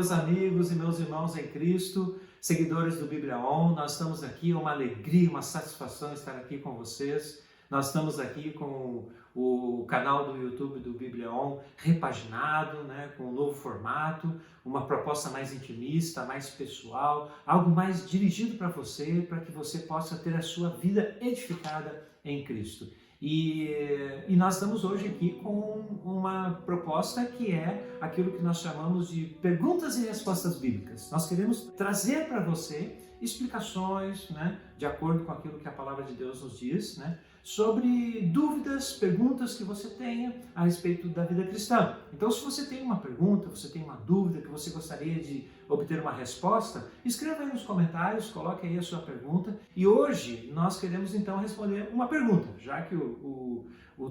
meus amigos e meus irmãos em Cristo, seguidores do Bíblia On. Nós estamos aqui, é uma alegria, uma satisfação estar aqui com vocês. Nós estamos aqui com o canal do YouTube do Bíblia On repaginado, com um novo formato, uma proposta mais intimista, mais pessoal, algo mais dirigido para que você possa ter a sua vida edificada em Cristo. E nós estamos hoje aqui com uma proposta que é aquilo que nós chamamos de perguntas e respostas bíblicas. Nós queremos trazer para você explicações, de acordo com aquilo que a palavra de Deus nos diz, sobre dúvidas, perguntas que você tenha a respeito da vida cristã. Então, se você tem uma pergunta, você tem uma dúvida, que você gostaria de obter uma resposta, escreva aí nos comentários, coloque aí a sua pergunta. E hoje nós queremos então responder uma pergunta, já que o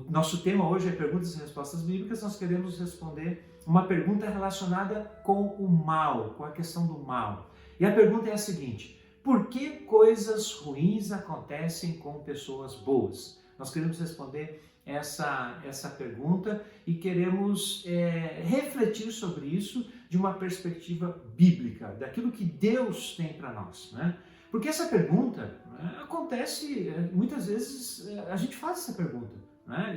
nosso tema hoje é perguntas e respostas bíblicas, nós queremos responder uma pergunta relacionada com o mal, com a questão do mal. E a pergunta é a seguinte: por que coisas ruins acontecem com pessoas boas? Nós queremos responder essa pergunta e queremos refletir sobre isso de uma perspectiva bíblica, daquilo que Deus tem para nós. Porque essa pergunta acontece, muitas vezes a gente faz essa pergunta.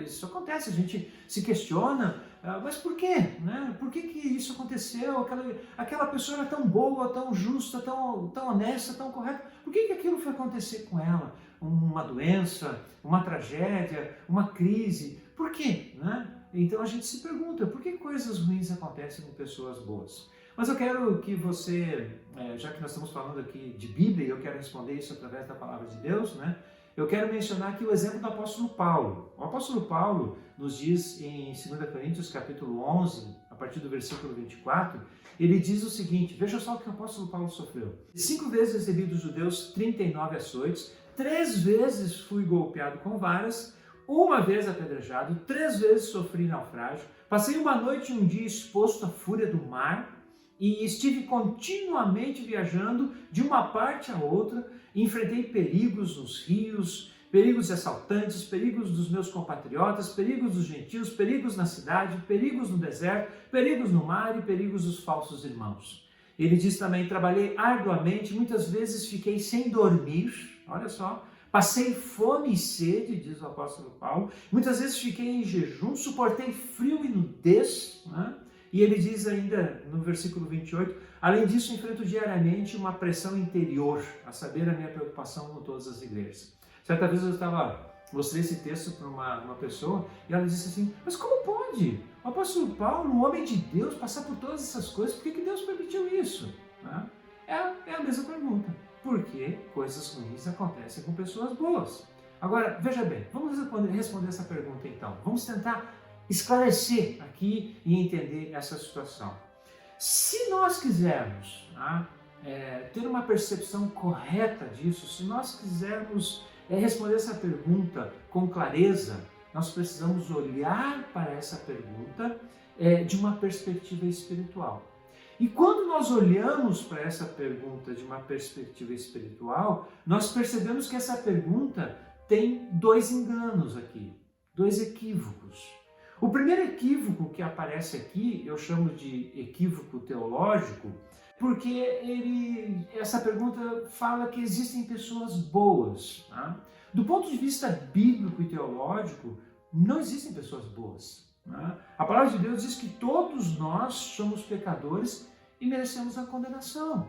Isso acontece, a gente se questiona, mas por quê? Por que isso aconteceu? Aquela pessoa era tão boa, tão justa, tão honesta, tão correta. Por que aquilo foi acontecer com ela? Uma doença, uma tragédia, uma crise. Por quê? Então a gente se pergunta, por que coisas ruins acontecem com pessoas boas? Mas eu quero que você, já que nós estamos falando aqui de Bíblia, e eu quero responder isso através da palavra de Deus, eu quero mencionar aqui o exemplo do apóstolo Paulo. O apóstolo Paulo nos diz em 2 Coríntios capítulo 11, a partir do versículo 24, ele diz o seguinte: veja só o que o apóstolo Paulo sofreu. 5 vezes recebi dos judeus 39 açoites, 3 vezes fui golpeado com varas, 1 vez apedrejado, 3 vezes sofri naufrágio, passei uma noite e um dia exposto à fúria do mar, e estive continuamente viajando de uma parte a outra, enfrentei perigos nos rios, perigos de assaltantes, perigos dos meus compatriotas, perigos dos gentios, perigos na cidade, perigos no deserto, perigos no mar e perigos dos falsos irmãos. Ele diz também: trabalhei arduamente, muitas vezes fiquei sem dormir, olha só, passei fome e sede, diz o apóstolo Paulo, muitas vezes fiquei em jejum, suportei frio e nudez, E ele diz ainda no versículo 28, além disso, enfrento diariamente uma pressão interior, a saber, a minha preocupação com todas as igrejas. Certa vez mostrei esse texto para uma pessoa e ela disse assim: mas como pode o apóstolo Paulo, um homem de Deus, passar por todas essas coisas? Por que Deus permitiu isso? É a mesma pergunta. Por que coisas ruins acontecem com pessoas boas? Agora, veja bem, vamos responder essa pergunta então. Vamos tentar esclarecer aqui e entender essa situação. Se nós quisermos ter uma percepção correta disso, se nós quisermos responder essa pergunta com clareza, nós precisamos olhar para essa pergunta de uma perspectiva espiritual. E quando nós olhamos para essa pergunta de uma perspectiva espiritual, nós percebemos que essa pergunta tem 2 enganos aqui, 2 equívocos. O primeiro equívoco que aparece aqui, eu chamo de equívoco teológico, porque essa pergunta fala que existem pessoas boas. Do ponto de vista bíblico e teológico, não existem pessoas boas. A palavra de Deus diz que todos nós somos pecadores e merecemos a condenação.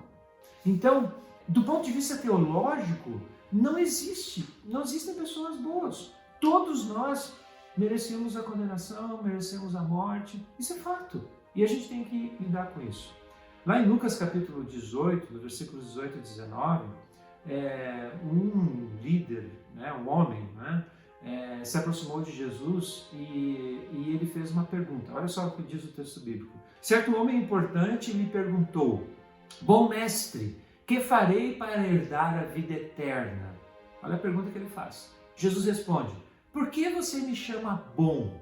Então, do ponto de vista teológico, não existem pessoas boas. Todos nós merecemos a condenação, merecemos a morte, isso é fato. E a gente tem que lidar com isso. Lá em Lucas capítulo 18, no versículos 18 e 19, um líder, um homem, se aproximou de Jesus e ele fez uma pergunta. Olha só o que diz o texto bíblico. Certo homem importante lhe perguntou: bom mestre, que farei para herdar a vida eterna? Olha a pergunta que ele faz. Jesus responde: por que você me chama bom?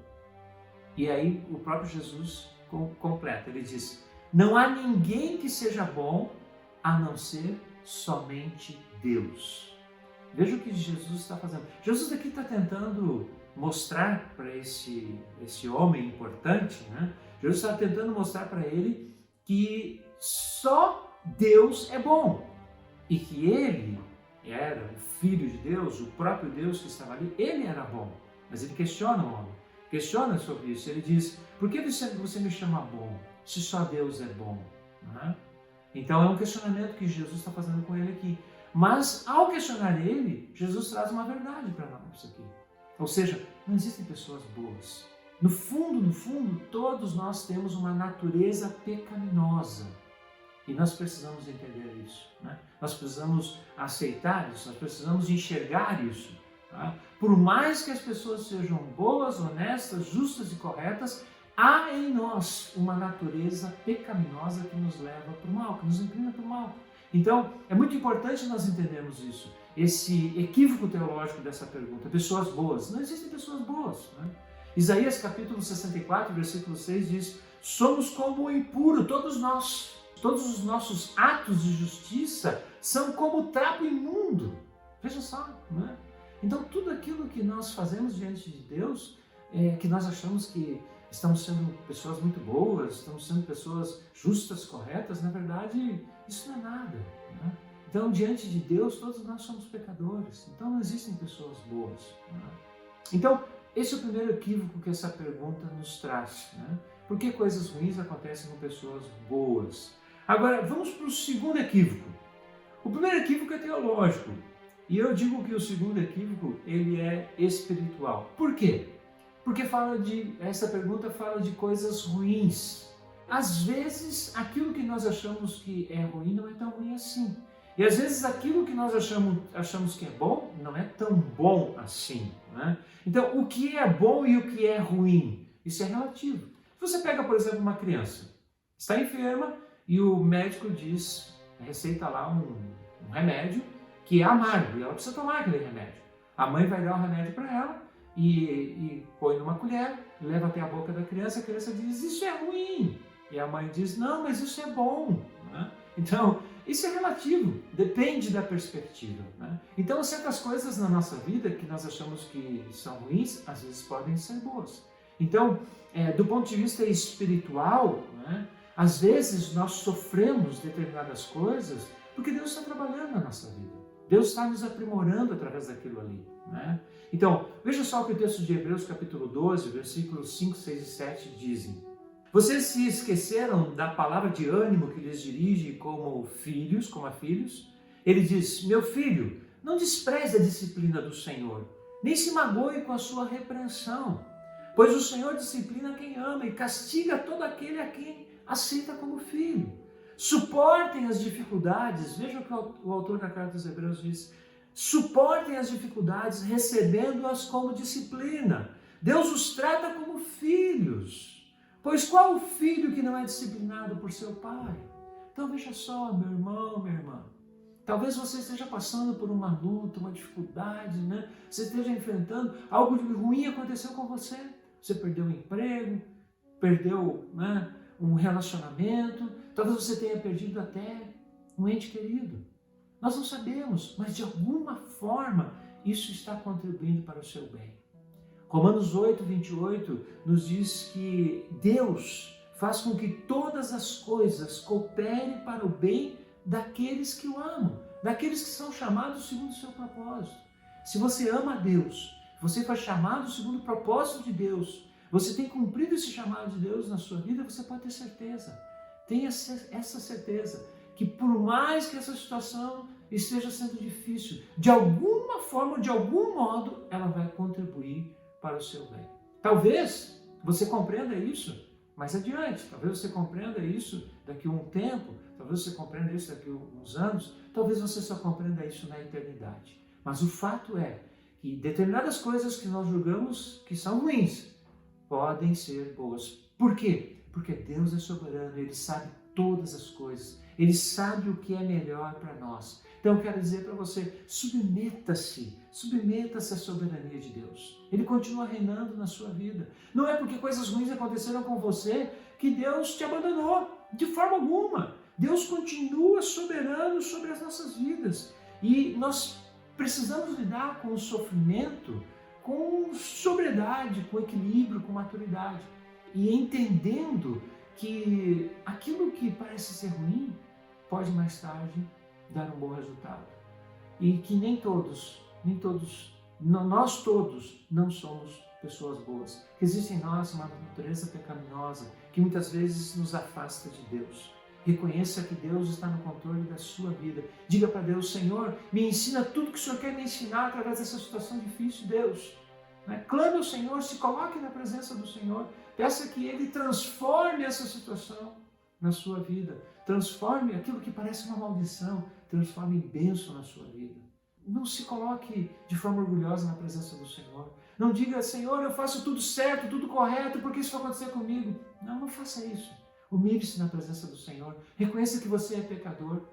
E aí o próprio Jesus completa, ele diz: não há ninguém que seja bom a não ser somente Deus. Veja o que Jesus está fazendo. Jesus aqui está tentando mostrar para esse homem importante, Jesus está tentando mostrar para ele que só Deus é bom e que ele era o Filho de Deus, o próprio Deus que estava ali, ele era bom. Mas ele questiona o homem, questiona sobre isso. Ele diz, por que você me chama bom se só Deus é bom? Não é? Então é um questionamento que Jesus está fazendo com ele aqui. Mas ao questionar ele, Jesus traz uma verdade para nós aqui. Ou seja, não existem pessoas boas. No fundo, todos nós temos uma natureza pecaminosa. E nós precisamos entender isso. Né? Nós precisamos aceitar isso, nós precisamos enxergar isso. Tá? Por mais que as pessoas sejam boas, honestas, justas e corretas, há em nós uma natureza pecaminosa que nos leva para o mal, que nos inclina para o mal. Então, é muito importante nós entendermos isso. Esse equívoco teológico dessa pergunta, pessoas boas. Não existem pessoas boas. Né? Isaías capítulo 64, versículo 6 diz, somos como o impuro, todos nós. Todos os nossos atos de justiça são como trapo imundo. Veja só, né? Então, tudo aquilo que nós fazemos diante de Deus, que nós achamos que estamos sendo pessoas muito boas, estamos sendo pessoas justas, corretas, na verdade, isso não é nada. Né? Então, diante de Deus, todos nós somos pecadores. Então, não existem pessoas boas. Né? Então, esse é o primeiro equívoco que essa pergunta nos traz. Né? Por que coisas ruins acontecem com pessoas boas? Agora, vamos para o segundo equívoco. O primeiro equívoco é teológico. E eu digo que o segundo equívoco, ele é espiritual. Por quê? Porque essa pergunta fala de coisas ruins. Às vezes, aquilo que nós achamos que é ruim não é tão ruim assim. E às vezes, aquilo que nós achamos que é bom não é tão bom assim. Né? Então, o que é bom e o que é ruim? Isso é relativo. Você pega, por exemplo, uma criança. Está enferma, e o médico receita lá um remédio que é amargo, e ela precisa tomar aquele remédio. A mãe vai dar o remédio para ela e põe numa colher, leva até a boca da criança, a criança diz, isso é ruim. E a mãe diz, não, mas isso é bom. Né? Então, isso é relativo, depende da perspectiva. Né? Então, certas coisas na nossa vida que nós achamos que são ruins, às vezes podem ser boas. Então, do ponto de vista espiritual, né, às vezes nós sofremos determinadas coisas porque Deus está trabalhando na nossa vida. Deus está nos aprimorando através daquilo ali. Né? Então, veja só o que o texto de Hebreus capítulo 12, versículos 5, 6 e 7 dizem. Vocês se esqueceram da palavra de ânimo que lhes dirige como filhos, como a filhos? Ele diz, meu filho, não despreze a disciplina do Senhor, nem se magoe com a sua repreensão, pois o Senhor disciplina quem ama e castiga todo aquele a quem aceita como filho. Suportem as dificuldades, veja o que o autor da carta aos Hebreus diz, suportem as dificuldades recebendo-as como disciplina. Deus os trata como filhos. Pois qual o filho que não é disciplinado por seu pai? Então veja só, meu irmão, minha irmã, talvez você esteja passando por uma luta, uma dificuldade, né? Você esteja enfrentando algo ruim aconteceu com você. Você perdeu o emprego, perdeu, né, um relacionamento, talvez você tenha perdido até um ente querido. Nós não sabemos, mas de alguma forma isso está contribuindo para o seu bem. Romanos 8, 28 nos diz que Deus faz com que todas as coisas cooperem para o bem daqueles que o amam, daqueles que são chamados segundo o seu propósito. Se você ama a Deus, você foi chamado segundo o propósito de Deus, você tem cumprido esse chamado de Deus na sua vida, você pode ter certeza. Tenha essa certeza que por mais que essa situação esteja sendo difícil, de alguma forma, de algum modo, ela vai contribuir para o seu bem. Talvez você compreenda isso mais adiante, talvez você compreenda isso daqui a um tempo, talvez você compreenda isso daqui a uns anos, talvez você só compreenda isso na eternidade. Mas o fato é que determinadas coisas que nós julgamos que são ruins, podem ser boas. Por quê? Porque Deus é soberano, Ele sabe todas as coisas, Ele sabe o que é melhor para nós. Então eu quero dizer para você, submeta-se à soberania de Deus. Ele continua reinando na sua vida. Não é porque coisas ruins aconteceram com você que Deus te abandonou, de forma alguma. Deus continua soberano sobre as nossas vidas. E nós precisamos lidar com o sofrimento com sobriedade, com equilíbrio, com maturidade. E entendendo que aquilo que parece ser ruim pode mais tarde dar um bom resultado. E que nós todos não somos pessoas boas. Que existe em nós uma natureza pecaminosa que muitas vezes nos afasta de Deus. Reconheça que Deus está no controle da sua vida. Diga para Deus: Senhor, me ensina tudo que o Senhor quer me ensinar através dessa situação difícil, Deus. Clame ao Senhor, se coloque na presença do Senhor. Peça que Ele transforme essa situação na sua vida. Transforme aquilo que parece uma maldição, transforme em bênção na sua vida. Não se coloque de forma orgulhosa na presença do Senhor. Não diga: Senhor, eu faço tudo certo, tudo correto, por que isso vai acontecer comigo? Não faça isso. Humilhe-se na presença do Senhor. Reconheça que você é pecador,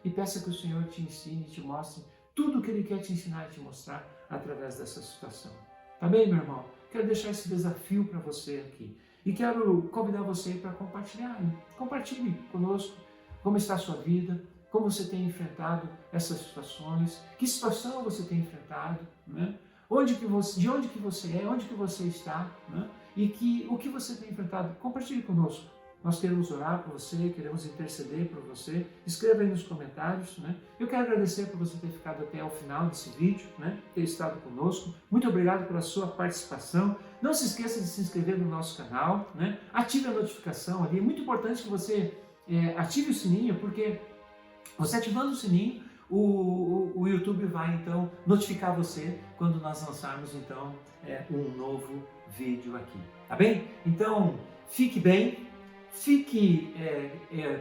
e peça que o Senhor te ensine e te mostre tudo o que Ele quer te ensinar e te mostrar através dessa situação. Tá bem, meu irmão? Quero deixar esse desafio para você aqui. E quero convidar você para compartilhar. Compartilhe conosco como está a sua vida, como você tem enfrentado essas situações, que situação você tem enfrentado, de onde que você é, onde que você está, e o que você tem enfrentado. Compartilhe conosco. Nós queremos orar por você, queremos interceder por você. Escreva aí nos comentários. Eu quero agradecer por você ter ficado até o final desse vídeo, ter estado conosco. Muito obrigado pela sua participação. Não se esqueça de se inscrever no nosso canal. Ative a notificação ali. É muito importante que você ative o sininho, porque você ativando o sininho, o YouTube vai então notificar você quando nós lançarmos então um novo vídeo aqui. Tá bem? Então, fique bem. Fique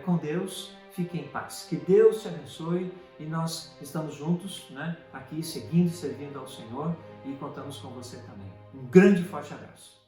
com Deus, fique em paz. Que Deus te abençoe e nós estamos juntos, aqui seguindo e servindo ao Senhor e contamos com você também. Um grande e forte abraço.